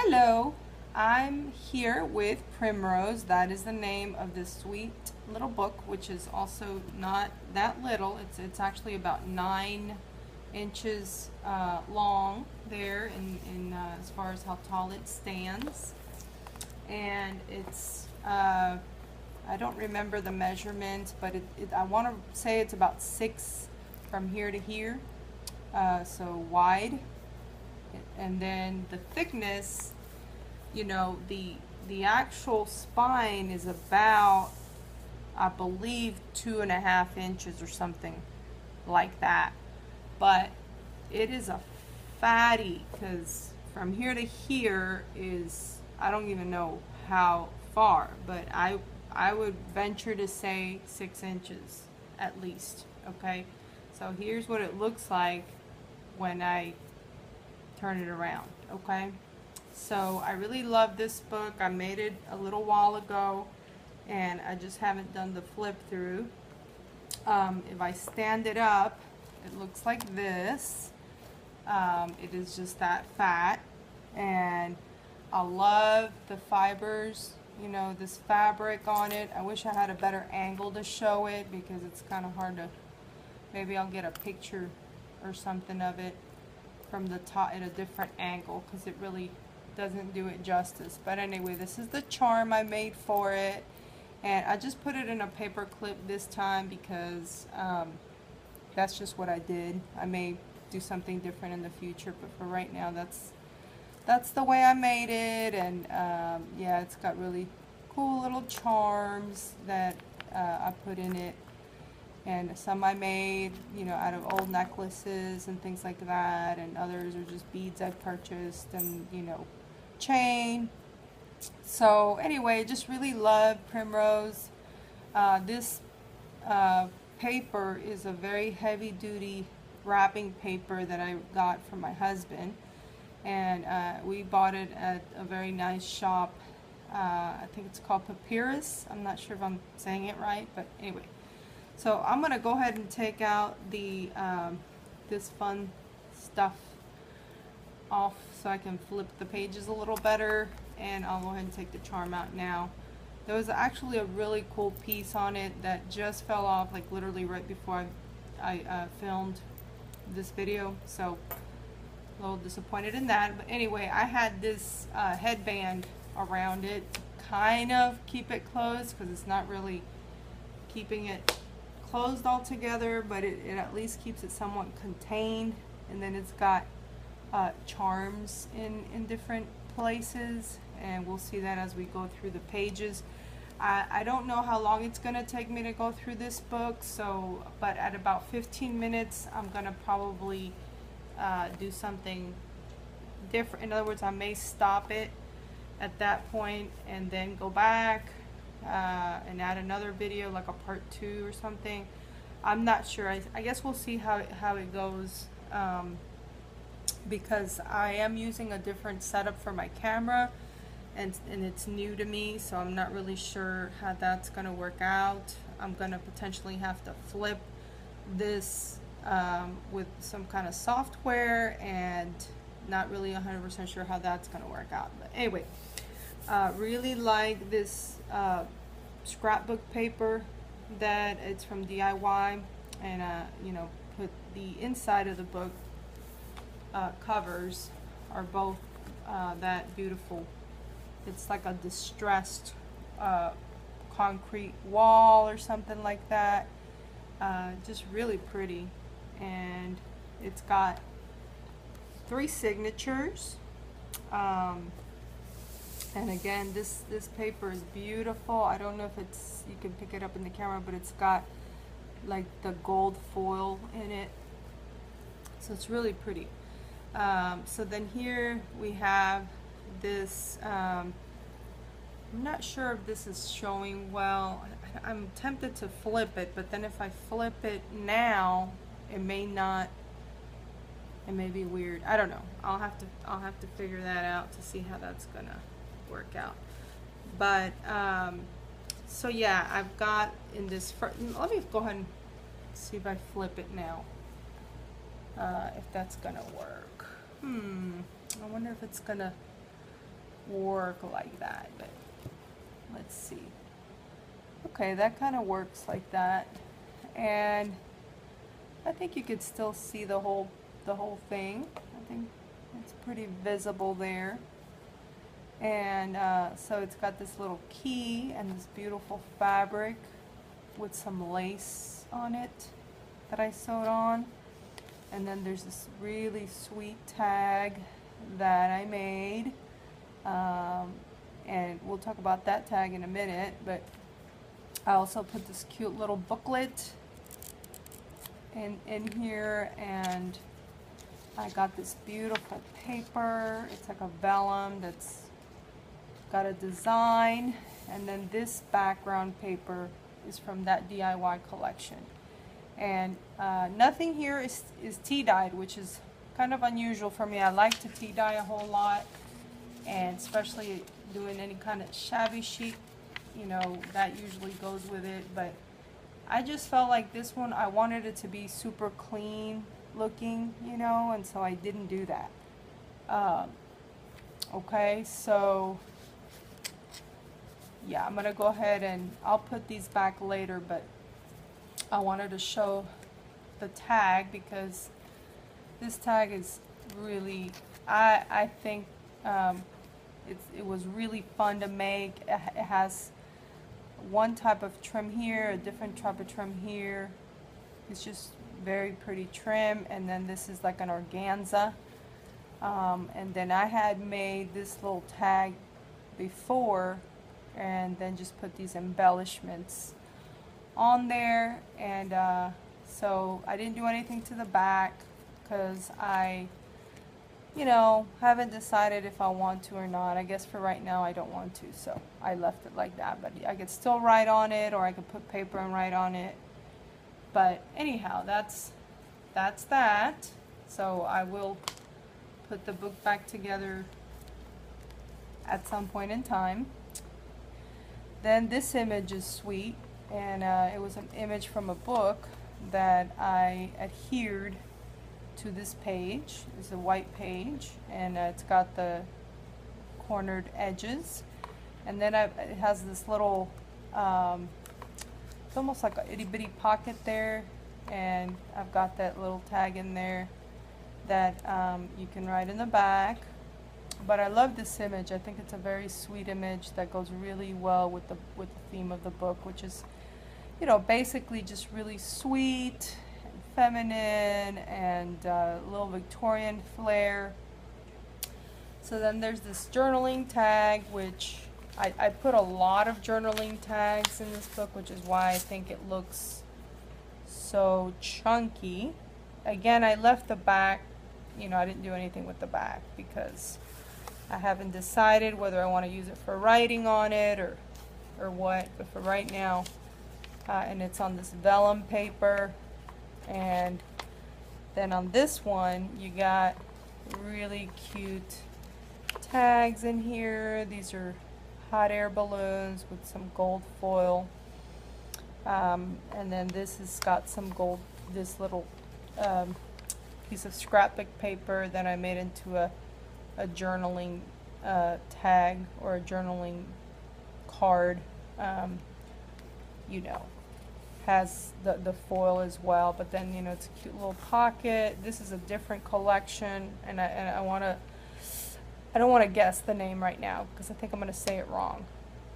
Hello, I'm here with Primrose. That is the name of this sweet little book, which is also not that little. It's actually about 9 inches long there in as far as how tall it stands. And it's I don't remember the measurements, but I want to say it's about 6 from here to here, so wide. And then the thickness, the actual spine is about, I believe, 2.5 inches or something like that. But it is a fatty, because from here to here is, I don't even know how far, but I would venture to say 6 inches at least. Okay, so here's what it looks like when I turn it around. Okay, so I really love this book. I made it a little while ago and I just haven't done the flip through. If I stand it up, it looks like this. It is just that fat, and I love the fibers, this fabric on it. I wish I had a better angle to show it because it's kind of hard to, maybe I'll get a picture or something of it from the top at a different angle, because it really doesn't do it justice. But anyway, this is the charm I made for it, and I just put it in a paper clip this time because that's just what I did. I may do something different in the future, but for right now that's the way I made it. And yeah, it's got really cool little charms that I put in it. And some I made, out of old necklaces and things like that, and others are just beads I purchased, and, chain. So anyway, just really love Primrose. This paper is a very heavy-duty wrapping paper that I got from my husband, and we bought it at a very nice shop. I think it's called Purest. I'm not sure if I'm saying it right, but anyway. So I'm gonna go ahead and take out the this fun stuff off so I can flip the pages a little better, and I'll go ahead and take the charm out now. There was actually a really cool piece on it that just fell off, like literally right before I filmed this video, so a little disappointed in that. But anyway, I had this headband around it, kind of keep it closed, because it's not really keeping it closed all together, but it at least keeps it somewhat contained. And then it's got charms in different places, and we'll see that as we go through the pages. I don't know how long it's gonna take me to go through this book, so but at about 15 minutes I'm gonna probably do something different. In other words, I may stop it at that point and then go back and add another video, like a part 2 or something. I'm not sure. I guess we'll see how it goes, because I am using a different setup for my camera, and it's new to me, so I'm not really sure how that's gonna work out. I'm gonna potentially have to flip this with some kind of software, and not really 100% sure how that's gonna work out. But anyway, really like this scrapbook paper that it's from DIY, and put the inside of the book covers are both that beautiful. It's like a distressed concrete wall or something like that. Just really pretty, and it's got 3 signatures. And again, this paper is beautiful. I don't know if you can pick it up in the camera, but it's got like the gold foil in it, so it's really pretty. So then here we have this, I'm not sure if this is showing well. I'm tempted to flip it, but then if I flip it now, it may not, it may be weird. I don't know. I'll have to figure that out to see how that's gonna work out. But so yeah, I've got in this first, let me go ahead and see if I flip it now, if that's gonna work. I wonder if it's gonna work like that, but let's see. Okay, that kind of works like that, and I think you could still see the whole thing. I think it's pretty visible there. And so it's got this little key and this beautiful fabric with some lace on it that I sewed on. And then there's this really sweet tag that I made. And we'll talk about that tag in a minute, but I also put this cute little booklet in here, and I got this beautiful paper. It's like a vellum that's got a design, and then this background paper is from that DIY collection. And nothing here is tea dyed, which is kind of unusual for me. I like to tea dye a whole lot, and especially doing any kind of shabby chic, you know, that usually goes with it. But I just felt like this one, I wanted it to be super clean looking, you know, and so I didn't do that. Okay, so yeah, I'm gonna go ahead and I'll put these back later, but I wanted to show the tag because this tag is really, I think it was really fun to make. It has one type of trim here, a different type of trim here. It's just very pretty trim, and then this is like an organza. And then I had made this little tag before, and then just put these embellishments on there. And so I didn't do anything to the back because I, you know, haven't decided if I want to or not. I guess for right now I don't want to, so I left it like that. But I could still write on it, or I could put paper and write on it. But anyhow, that's that. So I will put the book back together at some point in time. Then this image is sweet, and it was an image from a book that I adhered to this page. It's a white page, and it's got the cornered edges, and then it has this little it's almost like a itty bitty pocket there, and I've got that little tag in there that you can write in the back. But I love this image. I think it's a very sweet image that goes really well with the theme of the book, which is, you know, basically just really sweet and feminine and a little Victorian flair. So then there's this journaling tag, which I put a lot of journaling tags in this book, which is why I think it looks so chunky. Again, I left the back, you know, I didn't do anything with the back because I haven't decided whether I want to use it for writing on it or what, but for right now, and it's on this vellum paper. And then on this one, you got really cute tags in here. These are hot air balloons with some gold foil, and then this has got some gold, this little piece of scrapbook paper that I made into a journaling tag or a journaling card. You know, has the foil as well, but then, you know, it's a cute little pocket. This is a different collection, and I don't want to guess the name right now because I think I'm going to say it wrong.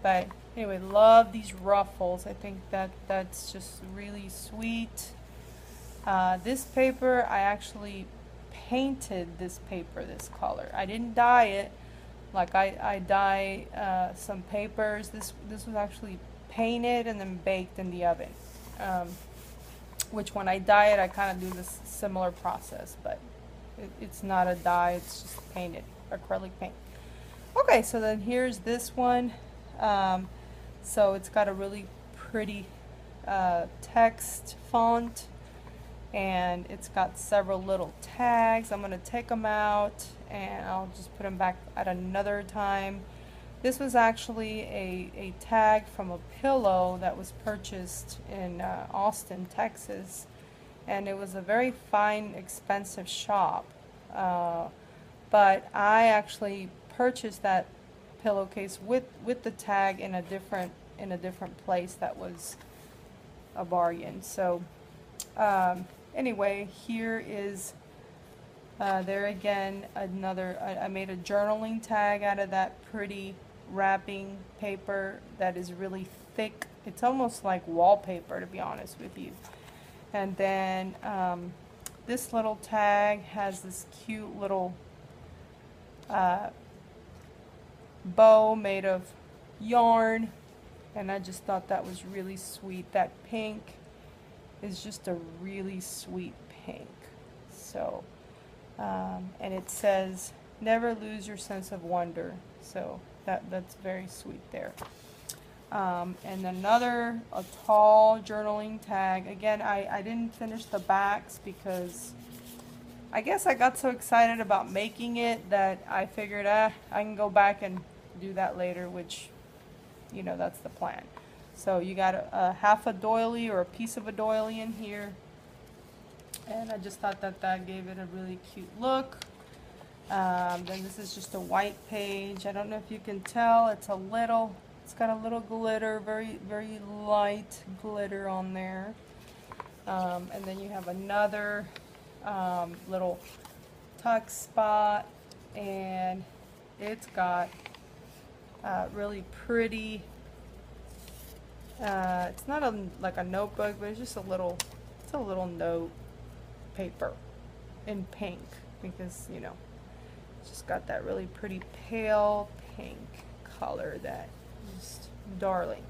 But anyway, love these ruffles. I think that's just really sweet. This paper, I actually painted this paper this color. I didn't dye it like I dye some papers. This was actually painted and then baked in the oven, which when I dye it, I kind of do this similar process, but it's not a dye, it's just painted, acrylic paint. Okay, so then here's this one. So it's got a really pretty text font, and it's got several little tags. I'm going to take them out and I'll just put them back at another time. This was actually a tag from a pillow that was purchased in Austin, Texas, and it was a very fine, expensive shop. But I actually purchased that pillowcase with the tag in a different place. That was a bargain. So anyway, here is there again another. I made a journaling tag out of that pretty wrapping paper that is really thick. It's almost like wallpaper, to be honest with you. And then this little tag has this cute little bow made of yarn, and I just thought that was really sweet. That pink is just a really sweet pink. So and it says never lose your sense of wonder, so that's very sweet there. And another, a tall journaling tag. Again, I didn't finish the backs because I guess I got so excited about making it that I figured I can go back and do that later, which, you know, that's the plan. So you got a half a doily or a piece of a doily in here, and I just thought that gave it a really cute look. Then this is just a white page. I don't know if you can tell, it's got a little glitter, very, very light glitter on there. And then you have another little tuck spot, and it's got really pretty, it's not like a notebook, but it's just a little note paper in pink, because, you know, it's just got that really pretty pale pink color that is darling.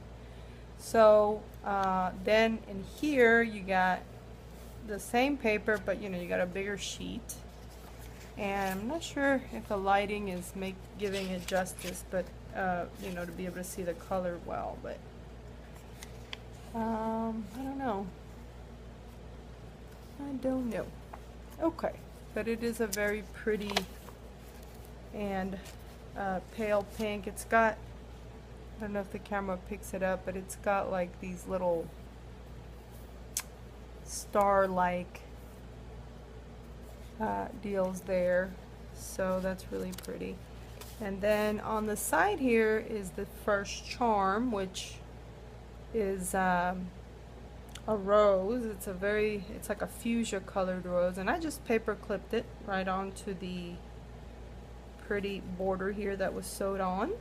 So then in here you got the same paper, but you know, you got a bigger sheet, and I'm not sure if the lighting is giving it justice, but you know, to be able to see the color well, but I don't know. Okay, but it is a very pretty and pale pink. It's got, I don't know if the camera picks it up, but it's got like these little star-like deals there, so that's really pretty. And then on the side here is the first charm, which is a rose. It's like a fuchsia colored rose, and I just paper clipped it right onto the pretty border here that was sewed on.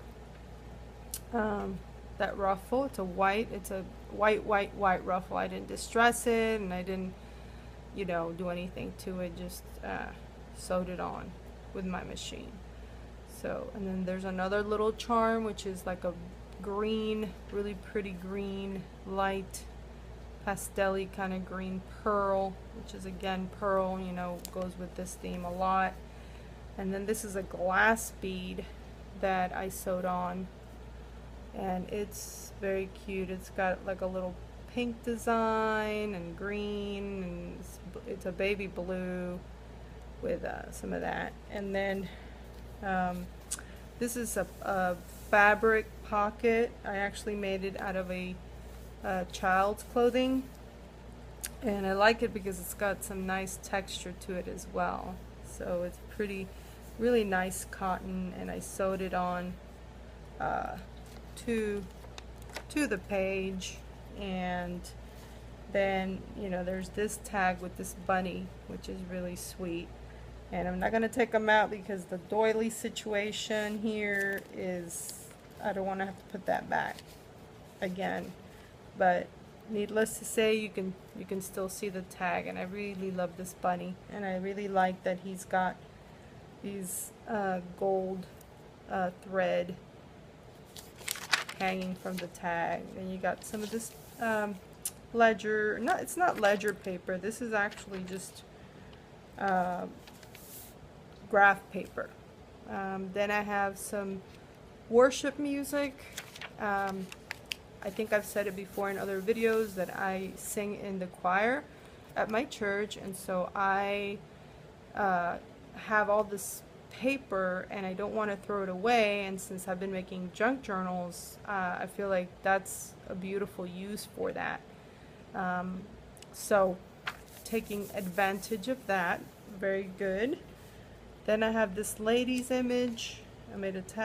That ruffle, it's a white ruffle. I didn't distress it, and I didn't, you know, do anything to it, just sewed it on with my machine. So, and then there's another little charm, which is like a green, really pretty green, light pastel-y kind of green pearl, which is again pearl, you know, goes with this theme a lot. And then this is a glass bead that I sewed on, and it's very cute. It's got like a little pink design and green, and it's a baby blue with some of that. And then this is a fabric pocket. I actually made it out of a child's clothing, and I like it because it's got some nice texture to it as well. So it's pretty, really nice cotton, and I sewed it on to the page. And then, you know, there's this tag with this bunny, which is really sweet, and I'm not going to take them out because the doily situation here is, I don't want to have to put that back again. But needless to say, you can still see the tag, and I really love this bunny, and I really like that he's got these gold thread hanging from the tag. And you got some of this ledger, it's not ledger paper, this is actually just graph paper. Then I have some worship music. I think I've said it before in other videos that I sing in the choir at my church, and so I have all this paper and I don't want to throw it away, and since I've been making junk journals, I feel like that's a beautiful use for that. So taking advantage of that, very good. Then I have this lady's image. I made a tag.